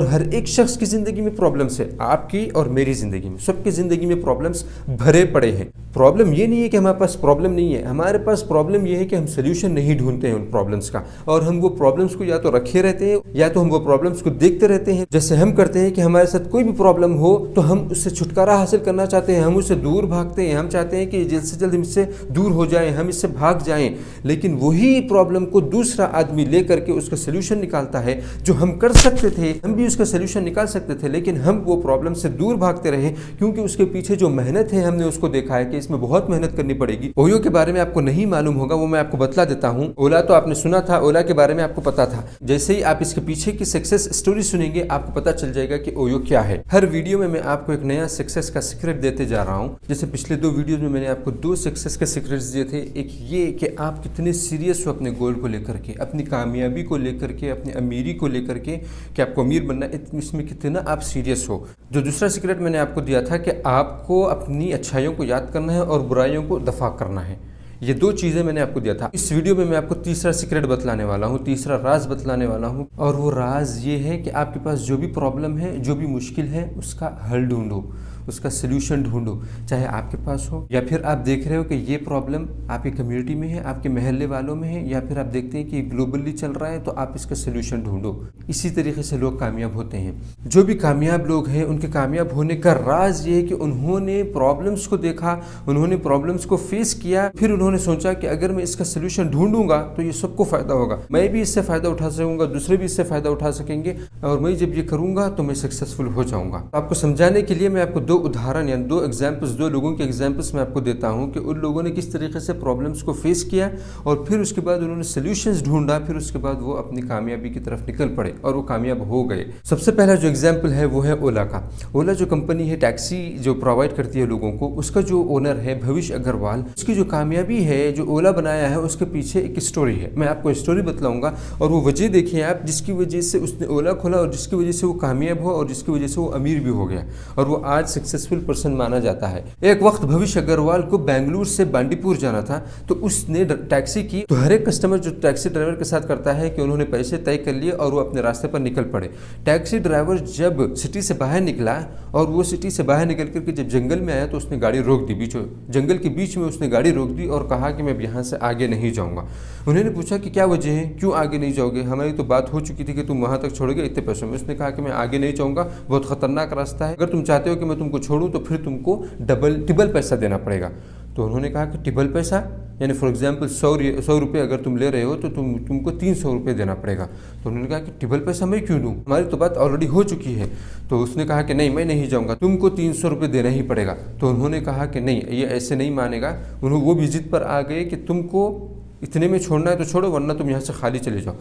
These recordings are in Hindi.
हर एक शख्स की जिंदगी में प्रॉब्लम्स है, आपकी और मेरी जिंदगी में, सबकी जिंदगी में प्रॉब्लम्स भरे पड़े हैं। प्रॉब्लम ये नहीं है कि हमारे पास प्रॉब्लम नहीं है, हमारे पास प्रॉब्लम ये है कि हम सोल्यूशन नहीं ढूंढते हैं उन प्रॉब्लम्स का, और हम वो प्रॉब्लम्स को या तो रखे रहते हैं या तो हम वो प्रॉब्लम्स को देखते रहते हैं। जैसे हम करते हैं कि हमारे साथ कोई भी प्रॉब्लम हो तो हम उससे छुटकारा हासिल करना चाहते हैं, हम उससे दूर भागते हैं, हम चाहते हैं कि जल्द से जल्द हम इससे दूर हो जाएं, हम इससे भाग जाएं। लेकिन वही प्रॉब्लम को दूसरा आदमी लेकर के उसका सोल्यूशन निकालता है। जो हम कर सकते थे, हम भी उसका सोल्यूशन निकाल सकते थे, लेकिन हम वो प्रॉब्लम से दूर भागते रहे, क्योंकि उसके पीछे जो मेहनत है हमने उसको देखा है कि इसमें बहुत मेहनत करनी पड़ेगी। ओयो के बारे में आपको नहीं मालूम होगा, वो मैं आपको बतला देता हूं। ओला तो आपने सुना था, ओला के बारे में आपको पता था। जैसे ही आप इसके पीछे की सक्सेस स्टोरी सुनेंगे आपको पता चल जाएगा कि ओयो क्या है। हर वीडियो में मैं आपको एक नया सक्सेस का सीक्रेट देते जा रहा हूं। जैसे पिछले 2 वीडियोस में मैंने आपको 2 सक्सेस के सीक्रेट्स दिए थे। एक ये कि आप कितने सीरियस हो अपने गोल को लेकर के, अपनी कामयाबी को लेकर के, अपनी अमीरी को लेकर के, कि आपको अमीर बनना है, इसमें कितना आप सीरियस हो। जो दूसरा सीक्रेट मैंने आपको दिया था कि आपको अपनी अच्छाइयों को याद करना है और बुराइयों को दफा करना है। ये 2 चीज़ें मैंने आपको दिया था। इस वीडियो में मैं आपको तीसरा सीक्रेट बतलाने वाला हूँ, तीसरा राज बतलाने वाला हूँ। और वो राज ये है कि आपके पास जो भी प्रॉब्लम है, जो भी मुश्किल है, उसका हल ढूंढो, उसका सोल्यूशन ढूंढो। चाहे आपके पास हो या फिर आप देख रहे हो कि ये प्रॉब्लम आपकी कम्युनिटी में है, आपके महल्ले वालों में है, या फिर आप देखते हैं कि ग्लोबली चल रहा है, तो आप इसका सोल्यूशन ढूंढो। इसी तरीके से लोग कामयाब होते हैं। जो भी कामयाब लोग हैं उनके कामयाब होने का राज ये है कि उन्होंने प्रॉब्लम्स को देखा, उन्होंने प्रॉब्लम्स को फेस किया, फिर उन्होंने सोचा कि अगर मैं इसका सोल्यूशन ढूंढूंगा तो ये सबको फायदा होगा, मैं भी इससे फायदा उठा सकूंगा, दूसरे भी इससे फायदा उठा सकेंगे, और मैं जब ये करूंगा तो मैं सक्सेसफुल हो जाऊंगा। तो आपको समझाने के लिए मैं आपको 2 उदाहरण या 2 एग्जाम्पल्स, 2 लोगों के एग्जाम्पल्स मैं आपको देता हूं कि उन लोगों ने किस तरीके से प्रॉब्लम्स को फेस किया और फिर उसके बाद उन्होंने सोल्यूशंस ढूंढा, फिर उसके बाद वो अपनी कामयाबी की तरफ निकल पड़े और वो कामयाब हो गए। सबसे पहला जो एग्जाम्पल है वो है ओला का। ओला जो कंपनी है, टैक्सी जो प्रोवाइड करती है लोगों को, उसका जो ओनर है भविष्य अग्रवाल, उसकी जो कामयाबी है, जो ओला बनाया है, उसके पीछे एक स्टोरी है। मैं आपको स्टोरी बतलाऊंगा और वो वजह देखिए आप, जिसकी वजह से उसने ओला खोला और जिसकी वजह से वो कामयाब हुआ और जिसकी वजह से वो अमीर भी हो गया और वो आज सक्सेसफुल पर्सन माना जाता है। एक वक्त भविष्य अग्रवाल को बेंगलुरु से बांडीपुर जाना था, तो उसने टैक्सी की। तो हर एक कस्टमर जो टैक्सी ड्राइवर के साथ करता है कि उन्होंने पैसे तय कर लिए और वो अपने रास्ते पर निकल पड़े। टैक्सी ड्राइवर जब सिटी से बाहर निकला और वो सिटी से बाहर निकल करके जब जंगल में आया तो उसने गाड़ी रोक दी, जंगल के बीच में उसने गाड़ी रोक दी और कहा कि मैं यहाँ से आगे नहीं जाऊँगा। उन्होंने पूछा कि क्या वजह है, क्यों आगे नहीं जाओगे, हमारी तो बात हो चुकी थी कि तुम वहाँ तक छोड़ोगे इतने पैसों में। उसने कहा कि मैं आगे नहीं जाऊँगा, बहुत खतरनाक रास्ता है, अगर तुम चाहते हो कि मैं तुमको छोड़ूँ तो फिर तुमको टिबल पैसा देना पड़ेगा। तो उन्होंने कहा कि टिबल पैसा यानी फॉर एग्जाम्पल 100 रुपये अगर तुम ले रहे हो तो तुमको 300 रुपये देना पड़ेगा। तो उन्होंने कहा कि टिबल पैसा मैं क्यों दूँ, हमारी तो बात ऑलरेडी हो चुकी है। तो उसने कहा कि नहीं, मैं नहीं जाऊँगा, तुमको 300 रुपये देना ही पड़ेगा। तो उन्होंने कहा कि नहीं, ये ऐसे नहीं मानेगा। उन्होंने वो भी जिद पर आ गए कि तुमको इतने में छोड़ना है तो छोड़ो, वरना तुम यहाँ से खाली चले जाओ।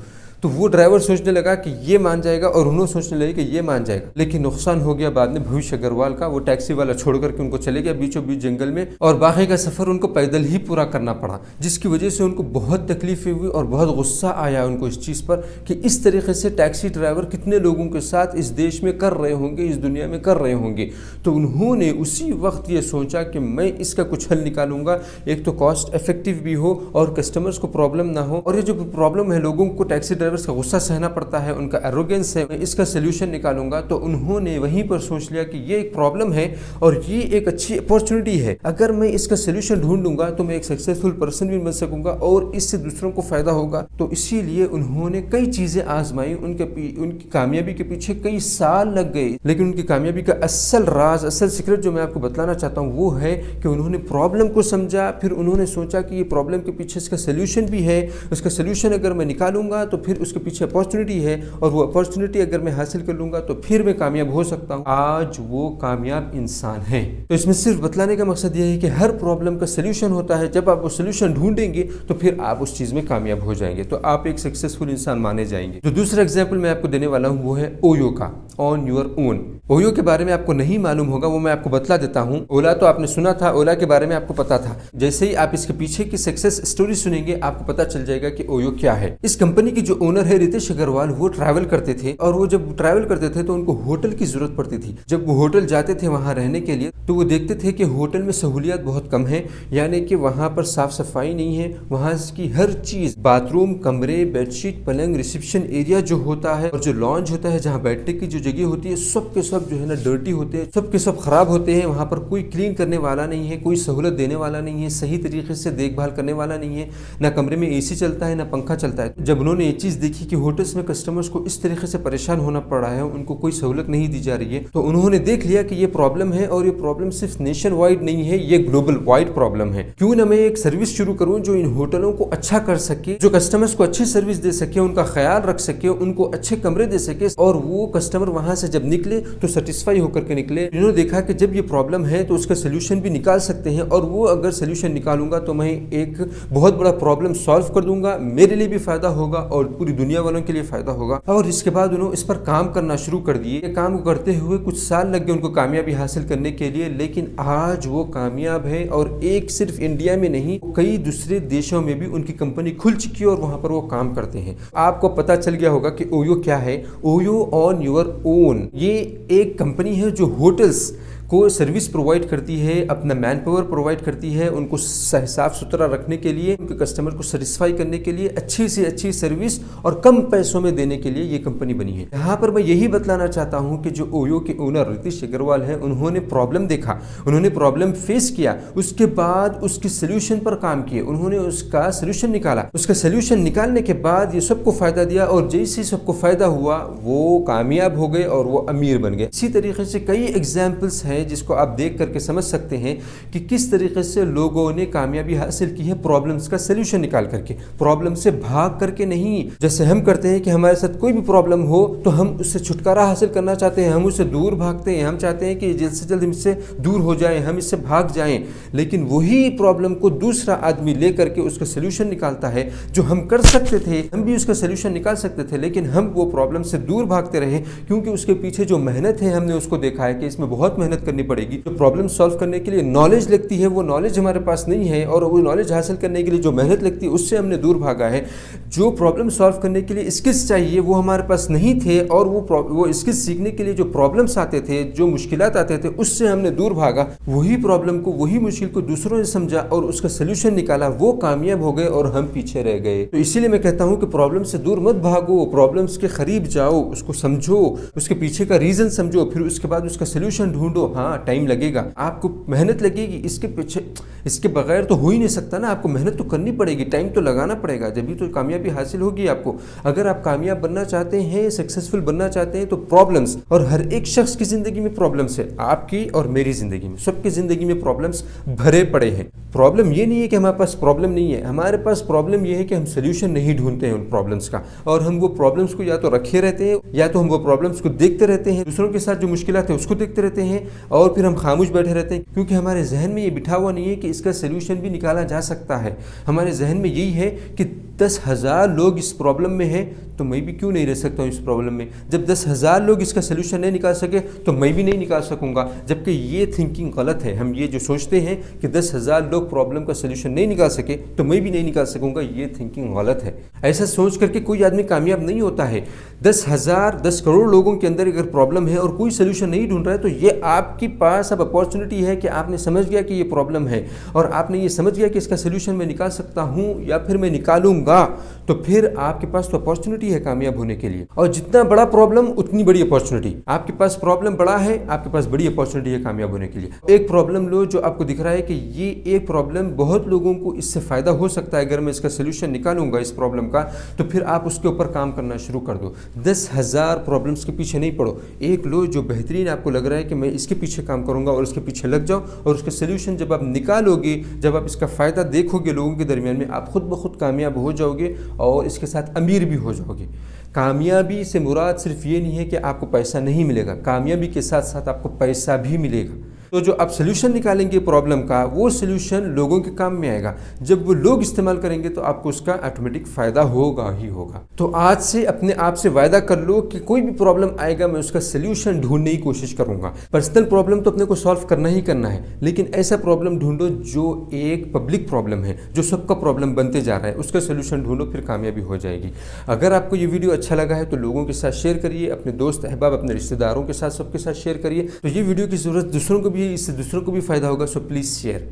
तो वो ड्राइवर सोचने लगा कि ये मान जाएगा और उन्होंने सोचने लगे कि ये मान जाएगा, लेकिन नुकसान हो गया बाद में भविष्य अग्रवाल का। वो टैक्सी वाला छोड़ करके उनको चले गया बीचों बीच जंगल में और बाकी का सफ़र उनको पैदल ही पूरा करना पड़ा, जिसकी वजह से उनको बहुत तकलीफें हुई और बहुत गुस्सा आया उनको इस चीज़ पर कि इस तरीके से टैक्सी ड्राइवर कितने लोगों के साथ इस देश में कर रहे होंगे, इस दुनिया में कर रहे होंगे। तो उन्होंने उसी वक्त ये सोचा कि मैं इसका कुछ हल निकालूंगा, एक तो कॉस्ट इफेक्टिव भी हो और कस्टमर्स को प्रॉब्लम ना हो, और ये जो प्रॉब्लम है लोगों को टैक्सी ड्राइवर्स का गुस्सा सहना पड़ता है, उनका एरोगेंस है, मैं इसका सोल्यूशन निकालूंगा। तो उन्होंने वहीं पर सोच लिया कि ये एक प्रॉब्लम है और ये एक अच्छी अपॉर्चुनिटी है, अगर मैं इसका सोल्यूशन ढूंढूंगा तो मैं एक सक्सेसफुल पर्सन भी बन सकूंगा और इससे दूसरों को फायदा होगा। तो इसीलिए उन्होंने कई चीजें आजमाई, उनकी कामयाबी के पीछे कई साल लग गए, लेकिन उनकी कामयाबी का असल राज, असल सीक्रेट जो मैं आपको बतलाना चाहता हूँ वो है कि उन्होंने प्रॉब्लम को समझा, फिर उन्होंने सोचा कि ये प्रॉब्लम के पीछे इसका सोल्यूशन भी है, उसका सोल्यूशन अगर मैं निकालूंगा तो फिर उसके पीछे अपॉर्चुनिटी है और वो अपॉर्चुनिटी अगर मैं हासिल कर लूंगा तो फिर मैं कामयाब हो सकता हूँ। आज वो कामयाब इंसान है। तो इसमें सिर्फ बतलाने का मकसद ये है कि हर प्रॉब्लम का सोल्यूशन होता है, जब आप वो सोल्यूशन ढूंढेंगे तो फिर आप उस चीज में कामयाब हो जाएंगे, तो आप एक सक्सेसफुल इंसान माने जाएंगे। जो दूसरा एग्जाम्पल मैं आपको देने वाला हूँ वो है ओयो का, ऑन योर ओन। ओयो के बारे में आपको नहीं मालूम होगा, वो मैं आपको बतला देता हूँ। ओला तो आपने सुना था, ओला के बारे में आपको पता था। जैसे ही आप इसके पीछे की सक्सेस स्टोरी सुनेंगे आपको पता चल जाएगा कि ओयो क्या है। इस कंपनी की जो ओनर है रितेश अग्रवाल, वो ट्रैवल करते थे और वो जब ट्रैवल करते थे तो उनको होटल की जरूरत पड़ती थी। जब वो होटल जाते थे वहां रहने के लिए तो वो देखते थे कि होटल में सहूलियत बहुत कम है, यानी कि वहां पर साफ सफाई नहीं है, वहां की हर चीज, बाथरूम, कमरे, बेडशीट, पलंग, रिसेप्शन एरिया जो होता है और जो लॉन्ज होता है जहाँ बैठने की जो जगह होती है सब के सब जो है ना डर्टी होते हैं, सब के सब खराब होते हैं। वहाँ पर कोई क्लीन करने वाला नहीं है, कोई सहूलत देने वाला नहीं है, सही तरीके से देखभाल करने वाला नहीं है, ना कमरे में एसी चलता है ना पंखा चलता है। जब उन्होंने ये चीज़ देखी कि होटल्स में कस्टमर्स को इस तरीके से परेशान होना पड़ रहा है, उनको कोई सहूलत नहीं दी जा रही है, तो उन्होंने देख लिया कि ये प्रॉब्लम है और ये प्रॉब्लम सिर्फ नेशन वाइड नहीं है, ये ग्लोबल वाइड प्रॉब्लम है। क्यों ना मैं एक सर्विस शुरू करूं जो इन होटलों को अच्छा कर सके, जो कस्टमर्स को अच्छी सर्विस दे सके, उनका ख्याल रख सके, उनको अच्छे कमरे दे सके और वो कस्टमर वहां से जब निकले तो सेटिस्फाई होकर के निकले। इन्होंने देखा कि जब ये प्रॉब्लम है तो उसका सोल्यूशन भी निकाल सकते हैं और वो अगर सोल्यूशन निकालूंगा तो मैं एक बहुत बड़ा प्रॉब्लम सॉल्व कर दूंगा, मेरे लिए भी फायदा होगा और पूरी दुनिया वालों के लिए फायदा होगा। और इसके बाद उन्होंने इस पर काम करना शुरू कर दिए। काम करते हुए कुछ साल लग गए उनको कामयाबी हासिल करने के लिए, लेकिन आज वो कामयाब है और एक सिर्फ इंडिया में नहीं कई दूसरे देशों में भी उनकी कंपनी खुल चुकी है और वहां पर वो काम करते हैं। आपको पता चल गया होगा कि ओयो क्या है। ओयो ऑन योर ओन ये एक कंपनी है जो होटल्स को सर्विस प्रोवाइड करती है, अपना मैन पावर प्रोवाइड करती है, उनको साफ सुथरा रखने के लिए, उनके कस्टमर को सेटिस्फाई करने के लिए अच्छी से अच्छी सर्विस और कम पैसों में देने के लिए ये कंपनी बनी है। यहाँ पर मैं यही बतलाना चाहता हूँ कि जो ओयो के ओनर रितेश अग्रवाल है, उन्होंने प्रॉब्लम देखा, उन्होंने प्रॉब्लम फेस किया, उसके बाद उसके सोल्यूशन पर काम किए, उन्होंने उसका सोल्यूशन निकाला। उसका सोल्यूशन निकालने के बाद ये सबको फायदा दिया और जैसे सबको फायदा हुआ वो कामयाब हो गए और वो अमीर बन गए। इसी तरीके से कई एग्जाम्पल्स हैं जिसको आप देख करके समझ सकते हैं कि किस तरीके से लोगों ने कामयाबी हासिल की है प्रॉब्लम्स का सलूशन निकाल करके, प्रॉब्लम से भाग करके नहीं। जैसे हम करते हैं कि हमारे साथ कोई भी प्रॉब्लम हो तो हम उससे छुटकारा हासिल करना चाहते हैं, हम उससे दूर भागते हैं, हम चाहते हैं कि जल्द से जल्द इससे दूर हो जाएं, हम इससे भाग जाएं। लेकिन वही प्रॉब्लम को दूसरा आदमी ले करके उसका सलूशन निकालता है। जो हम कर सकते थे, हम भी उसका सलूशन निकाल सकते थे, लेकिन हम वो प्रॉब्लम से दूर भागते रहे क्योंकि उसके पीछे जो मेहनत है हमने उसको देखा है कि इसमें बहुत मेहनत करनी पड़ेगी। जो प्रॉब्लम सॉल्व करने के लिए नॉलेज लगती है वो नॉलेज हमारे पास नहीं है और वो नॉलेज हासिल करने के लिए जो मेहनत लगती है उससे हमने दूर भागा है। जो प्रॉब्लम सॉल्व करने के लिए स्किल्स चाहिए वो हमारे पास नहीं थे और वो स्किल्स सीखने के लिए जो प्रॉब्लम्स आते थे, जो मुश्किलात आते थे, उससे हमने दूर भागा। वही प्रॉब्लम को, वही मुश्किल को दूसरों ने समझा और उसका सोल्यूशन निकाला, वो कामयाब हो गए और हम पीछे रह गए। तो इसीलिए मैं कहता हूँ कि प्रॉब्लम से दूर मत भागो, प्रॉब्लम्स के करीब जाओ, उसको समझो, उसके पीछे का रीजन समझो, फिर उसके बाद उसका सोल्यूशन ढूंढो। हाँ, टाइम लगेगा, आपको मेहनत लगेगी, इसके पीछे, इसके बगैर तो हो ही नहीं सकता ना। आपको मेहनत तो करनी पड़ेगी, टाइम तो लगाना पड़ेगा, जब भी तो कामयाबी हासिल होगी आपको। अगर आप कामयाब बनना चाहते हैं, सक्सेसफुल बनना चाहते हैं तो प्रॉब्लम्स, और हर एक शख्स की जिंदगी में प्रॉब्लम्स है, आपकी और मेरी जिंदगी में, सबकी जिंदगी में प्रॉब्लम्स भरे पड़े हैं। प्रॉब्लम ये नहीं है कि हमारे पास प्रॉब्लम नहीं है, हमारे पास प्रॉब्लम ये है कि हम सोल्यूशन नहीं ढूंढते हैं उन प्रॉब्लम्स का, और हम वो प्रॉब्लम्स को या तो रखे रहते हैं या तो हम वो प्रॉब्लम्स को देखते रहते हैं, दूसरों के साथ जो मुश्किलात है उसको देखते रहते हैं और फिर हम खामोश बैठे रहते हैं क्योंकि हमारे जहन में ये बिठा हुआ नहीं है कि इसका सोल्यूशन भी निकाला जा सकता है। हमारे जहन में यही है कि 10,000 लोग इस प्रॉब्लम में हैं तो मैं भी क्यों नहीं रह सकता हूँ इस प्रॉब्लम में। जब 10,000 लोग इसका सोल्यूशन नहीं निकाल सके तो मैं भी नहीं निकाल सकूंगा, जबकि ये थिंकिंग गलत है। हम ये जो सोचते हैं कि 10,000 लोग प्रॉब्लम का सोल्यूशन नहीं निकाल सके तो मैं भी नहीं निकाल सकूंगा, ये थिंकिंग गलत है। ऐसा सोच करके कोई आदमी कामयाब नहीं होता है। 10 करोड़ लोगों के अंदर अगर प्रॉब्लम है और कोई सोल्यूशन नहीं ढूंढ रहा है तो ये आपके पास अब अपॉर्चुनिटी है कि आपने समझ गया कि ये प्रॉब्लम है और आपने ये समझ गया कि इसका सोल्यूशन मैं निकाल सकता हूँ या फिर मैं निकालूंगा, तो फिर आपके पास तो अपॉर्चुनिटी है कामयाब होने के लिए। और जितना बड़ा प्रॉब्लम उतनी बड़ी अपॉर्चुनिटी। आपके पास प्रॉब्लम बड़ा है, आपके पास बड़ी अपॉर्चुनिटी है कामयाब होने के लिए। एक प्रॉब्लम लो जो आपको दिख रहा है कि ये एक प्रॉब्लम बहुत लोगों को इससे फायदा हो सकता है, अगर मैं इसका सोल्यूशन निकालूंगा इस प्रॉब्लम का, तो फिर आप उसके ऊपर काम करना शुरू कर दो। 10,000 प्रॉब्लम्स के पीछे नहीं पड़ो, एक लो जो बेहतरीन आपको लग रहा है कि मैं इसके पीछे काम करूंगा और उसके पीछे लग जाओ, और उसका सोल्यूशन जब आप निकालोगे, जब आप इसका फायदा देखोगे लोगों के दरमियान में, आप खुद ब खुद कामयाब हो जाओगे और इसके साथ अमीर भी हो जाओगे। कामयाबी से मुराद सिर्फ ये नहीं है कि आपको पैसा नहीं मिलेगा, कामयाबी के साथ साथ आपको पैसा भी मिलेगा। तो जो आप सोल्यूशन निकालेंगे प्रॉब्लम का, वो सोल्यूशन लोगों के काम में आएगा। जब वो लोग इस्तेमाल करेंगे तो आपको उसका ऑटोमेटिक फ़ायदा होगा ही होगा। तो आज से अपने आप से वायदा कर लो कि कोई भी प्रॉब्लम आएगा मैं उसका सोल्यूशन ढूंढने की कोशिश करूंगा। पर्सनल प्रॉब्लम तो अपने को सॉल्व करना ही करना है, लेकिन ऐसा प्रॉब्लम ढूंढो जो एक पब्लिक प्रॉब्लम है, जो सबका प्रॉब्लम बनते जा रहा है, उसका सोल्यूशन ढूंढो, फिर कामयाबी हो जाएगी। अगर आपको ये वीडियो अच्छा लगा है तो लोगों के साथ शेयर करिए, अपने दोस्त अहबाब, अपने रिश्तेदारों के साथ, सबके साथ शेयर करिए। तो ये वीडियो की ज़रूरत दूसरों को भी, इससे दूसरों को भी फायदा होगा, so please share.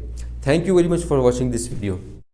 Thank you very much for watching this video.